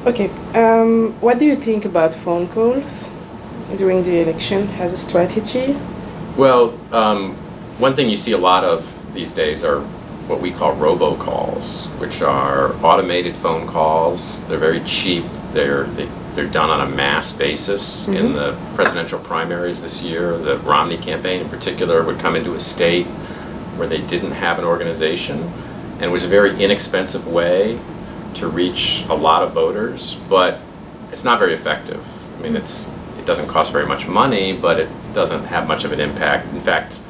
Okay. What do you think about phone calls during the election as a strategy? Well, one thing you see a lot of these days are what we call robocalls, which are automated phone calls. They're very cheap. They're done on a mass basis. In the presidential primaries this year, the Romney campaign in particular would come into a state where they didn't have an organization, and it was a very inexpensive way to reach a lot of voters, but it's not very effective. I mean, it doesn't cost very much money, but it doesn't have much of an impact. In fact,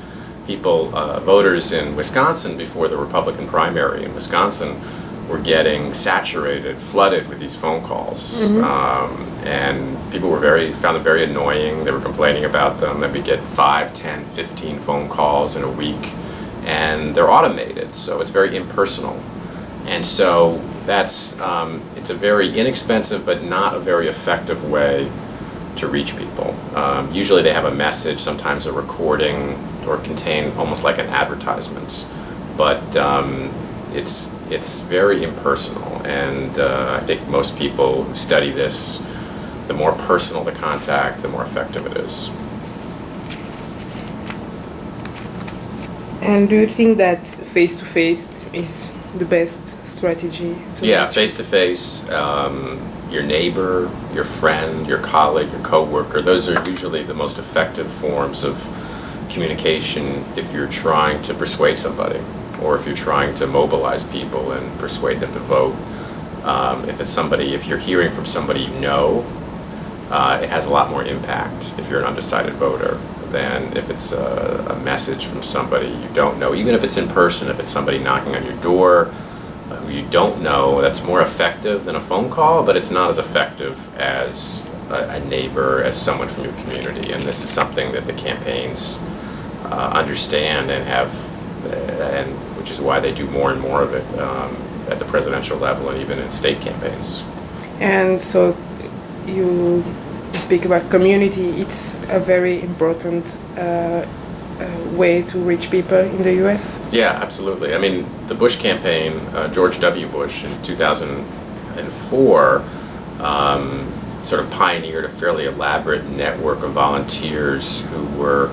voters in Wisconsin before the Republican primary in Wisconsin were getting saturated, flooded with these phone calls, and people found them very annoying. They were complaining about them, that we get 5, 10, 15 phone calls in a week, and they're automated, so it's very impersonal. And so it's a very inexpensive but not a very effective way to reach people. Usually they have a message, sometimes a recording, or contain almost like an advertisement, but it's very impersonal, and I think most people who study this, the more personal the contact, the more effective it is. And do you think that face-to-face is the best strategy? Yeah, face-to-face, your neighbor, your friend, your colleague, your coworker, those are usually the most effective forms of communication if you're trying to persuade somebody, or if you're trying to mobilize people and persuade them to vote. If you're hearing from somebody you know, it has a lot more impact if you're an undecided voter than if it's a message from somebody you don't know. Even if it's in person, if it's somebody knocking on your door who you don't know, that's more effective than a phone call, but it's not as effective as a neighbor, as someone from your community. And this is something that the campaigns understand and have, and which is why they do more and more of it at the presidential level and even in state campaigns. And so you speak about community. It's a very important way to reach people in the U.S. Yeah, absolutely. I mean, the Bush campaign, George W. Bush in 2004, sort of pioneered a fairly elaborate network of volunteers who were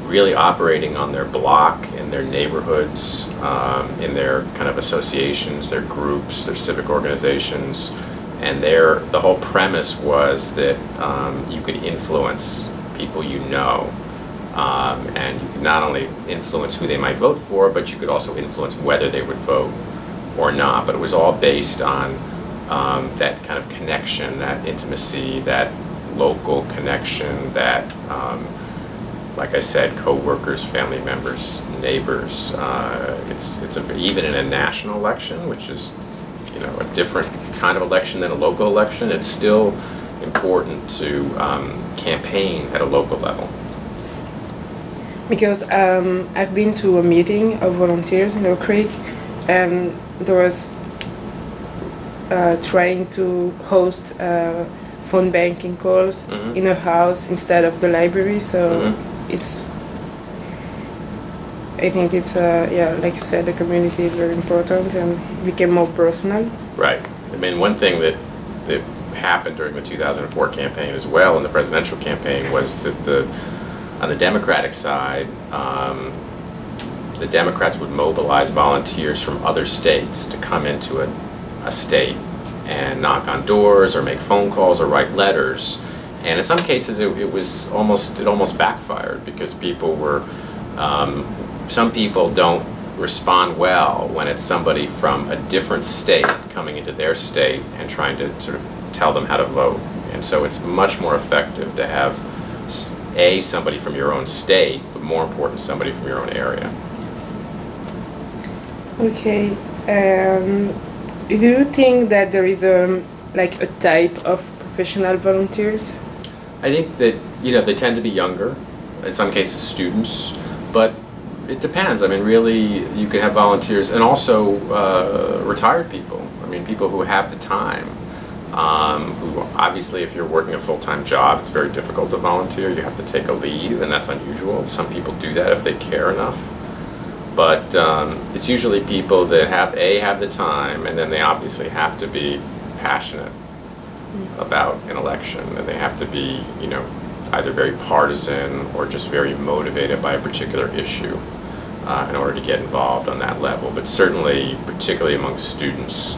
really operating on their block, in their neighborhoods, in their kind of associations, their groups, their civic organizations. And the whole premise was that you could influence people you know. And you could not only influence who they might vote for, but you could also influence whether they would vote or not. But it was all based on that kind of connection, that intimacy, that local connection, that, like I said, co-workers, family members, neighbors. Even in a national election, which is a different kind of election than a local election, it's still important to campaign at a local level. Because I've been to a meeting of volunteers in Oak Creek, and there was trying to host phone banking calls in a house instead of the library. So I think it's like you said, the community is very important and became more personal. Right. I mean, one thing that happened during the 2004 campaign as well, in the presidential campaign, was that on the Democratic side, the Democrats would mobilize volunteers from other states to come into a state and knock on doors or make phone calls or write letters. And in some cases, it almost backfired, because some people don't respond well when it's somebody from a different state coming into their state and trying to sort of tell them how to vote. And so it's much more effective to have somebody from your own state, but more important, somebody from your own area. Okay. Do you think that there is a type of professional volunteers? I think that they tend to be younger, in some cases students, but it depends. I mean, really, you could have volunteers, and also retired people. I mean, people who have the time. Who obviously, if you're working a full-time job, it's very difficult to volunteer. You have to take a leave, and that's unusual. Some people do that if they care enough. But it's usually people that have the time, and then they obviously have to be passionate about an election, and they have to be, either very partisan or just very motivated by a particular issue in order to get involved on that level. But certainly, particularly among students,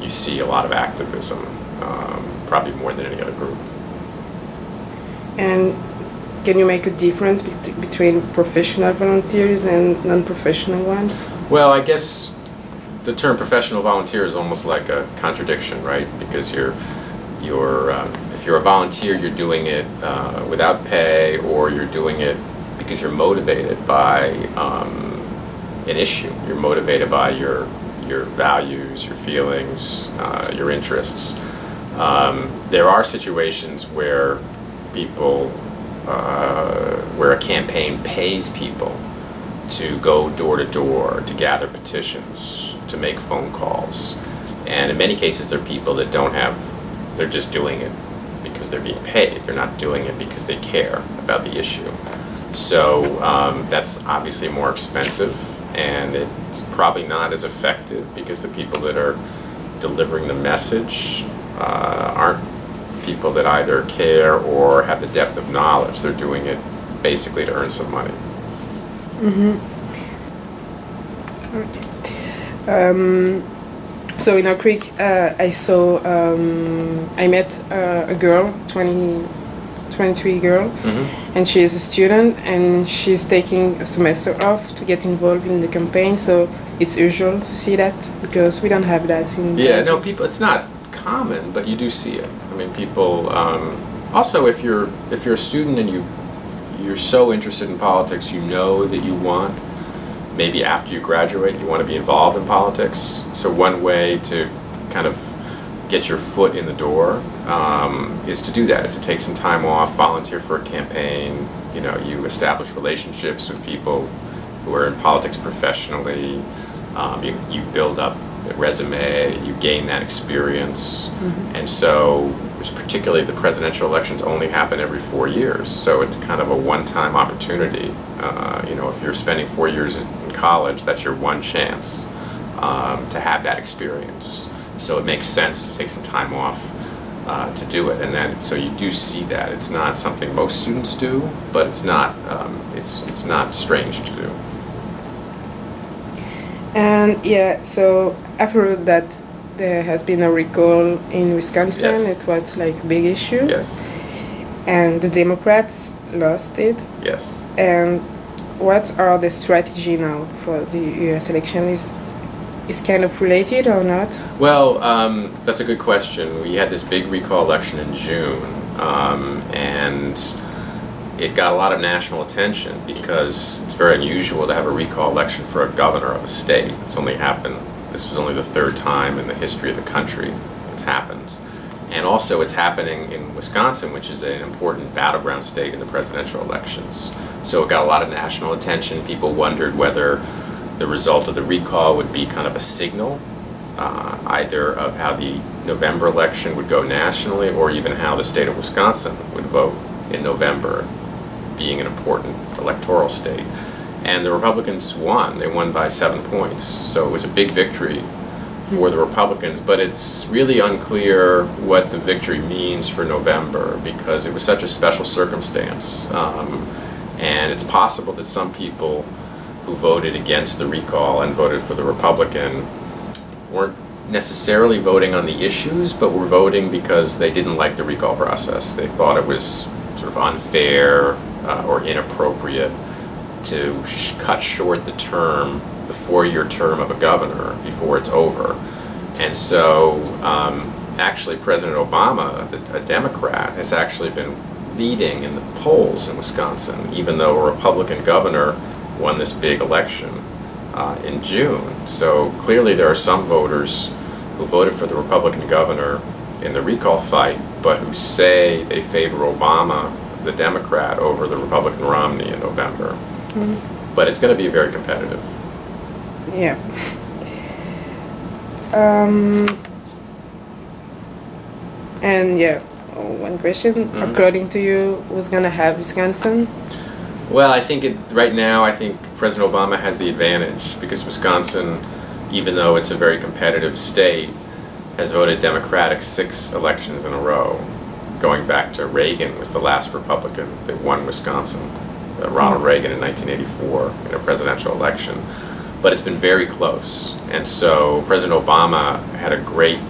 you see a lot of activism, probably more than any other group. And can you make a difference between professional volunteers and non-professional ones? Well, I guess the term professional volunteer is almost like a contradiction, right? Because if you're a volunteer, you're doing it without pay, or you're doing it because you're motivated by an issue. You're motivated by your values, your feelings, your interests. There are situations where where a campaign pays people to go door to door, to gather petitions, to make phone calls. And in many cases, they're people that they're just doing it because they're being paid. They're not doing it because they care about the issue. So that's obviously more expensive, and it's probably not as effective because the people that are delivering the message aren't people that either care or have the depth of knowledge. They're doing it basically to earn some money. Mm-hmm. Okay. So in Oak Creek, I met a girl, 23 girl, and she is a student, and she's taking a semester off to get involved in the campaign. So it's usual to see that because we don't have that in Belgium. People. It's not common, but you do see it. I mean, people. Also, if you're a student and you're so interested in politics, you know that you want. Maybe after you graduate, you want to be involved in politics. So one way to kind of get your foot in the door is to do that, is to take some time off, volunteer for a campaign. You establish relationships with people who are in politics professionally. You build up a resume, you gain that experience. And so, particularly the presidential elections only happen every 4 years. So it's kind of a one-time opportunity. If you're spending 4 years in college, that's your one chance to have that experience. So it makes sense to take some time off to do it, and then so you do see that. It's not something most students do, but it's not strange to do. And so I've heard that there has been a recall in Wisconsin. Yes. It was like a big issue. Yes. And the Democrats lost it. Yes. And what are the strategy now for the U.S. election? Is kind of related or not? Well, that's a good question. We had this big recall election in June, and it got a lot of national attention because it's very unusual to have a recall election for a governor of a state. This was only the third time in the history of the country it's happened. And also it's happening in Wisconsin, which is an important battleground state in the presidential elections. So it got a lot of national attention. People wondered whether the result of the recall would be kind of a signal, either of how the November election would go nationally, or even how the state of Wisconsin would vote in November, being an important electoral state. And the Republicans won. They won by 7 points. So it was a big victory for the Republicans, but it's really unclear what the victory means for November because it was such a special circumstance. And it's possible that some people who voted against the recall and voted for the Republican weren't necessarily voting on the issues, but were voting because they didn't like the recall process. They thought it was sort of unfair or inappropriate to cut short the 4-year term of a governor before it's over. And so actually President Obama, a Democrat, has actually been leading in the polls in Wisconsin, even though a Republican governor won this big election in June. So clearly there are some voters who voted for the Republican governor in the recall fight, but who say they favor Obama, the Democrat, over the Republican Romney in November. But it's going to be very competitive. Yeah. And one question. According to you, who's going to have Wisconsin? Well, I think right now, I think President Obama has the advantage because Wisconsin, even though it's a very competitive state, has voted Democratic 6 elections in a row, going back to Reagan was the last Republican that won Wisconsin, Ronald Reagan in 1984 in a presidential election. But it's been very close. And so President Obama had a great,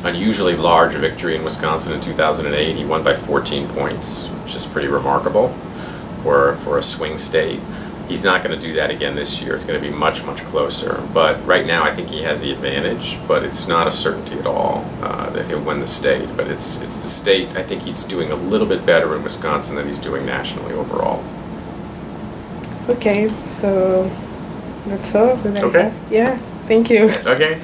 unusually large victory in Wisconsin in 2008. He won by 14 points, which is pretty remarkable for a swing state. He's not going to do that again this year. It's going to be much, much closer. But right now, I think he has the advantage, but it's not a certainty at all that he'll win the state. But it's the state, I think he's doing a little bit better in Wisconsin than he's doing nationally overall. Okay, so that's all. Okay. Yeah, thank you. Okay.